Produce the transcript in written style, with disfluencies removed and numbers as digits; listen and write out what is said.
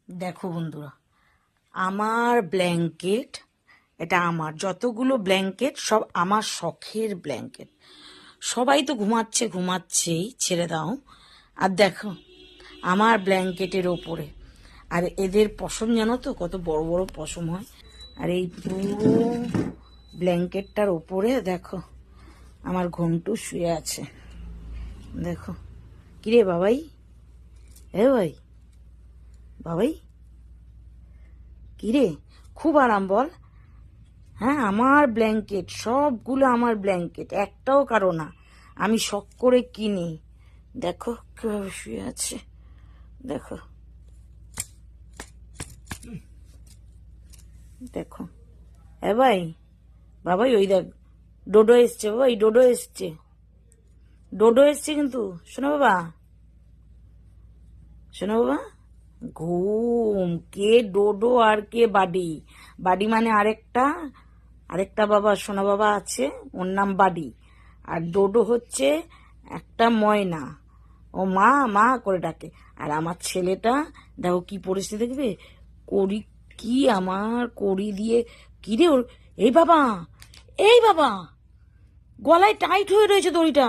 দেখো বন্ধুরা, আমার ব্ল্যাঙ্কেট, এটা আমার যতগুলো ব্ল্যাঙ্কেট সব আমার শখের ব্ল্যাঙ্কেট। সবাই তো ঘুমাচ্ছেই, ছেড়ে দাও। আর দেখো আমার ব্ল্যাঙ্কেটের ওপরে, আর এদের পশম জানো তো কত বড় বড় পশম হয়। আর এই পুরো ব্ল্যাঙ্কেটটার ওপরে দেখো আমার ঘন্টু শুয়ে আছে। দেখো, কিরে বাবাই, এ ভাই বাবাই, কিরে, খুব আরাম বল? হ্যাঁ, আমার ব্ল্যাঙ্কেট, সবগুলো আমার ব্ল্যাঙ্কেট, একটাও কারো না, আমি শখ করে কিনি। দেখো কিভাবে শুয়ে আছে, দেখো দেখো। এ ভাই বাবাই, ওই দেখ ডোডো এসছে, বাবাই ডোডো এসছে, ডোডো এসছে কিন্তু। শোনো বাবা, শোনো বাবা, ঘুম। কে ডোডো আর কে বাডি? বাডি মানে আরেকটা, আরেকটা বাবা, সোনা বাবা আছে, ওর নাম বাডি। আর ডোডো হচ্ছে একটা ময়না, ও মা মা করে ডাকে। আর আমার ছেলেটা দেখো কি পরিস্থিতি, দেখবে কড়ি, কি আমার কড়ি দিয়ে, কি রে ওর, এই বাবা, এই বাবা, গলায় টাইট হয়ে রয়েছে দড়িটা।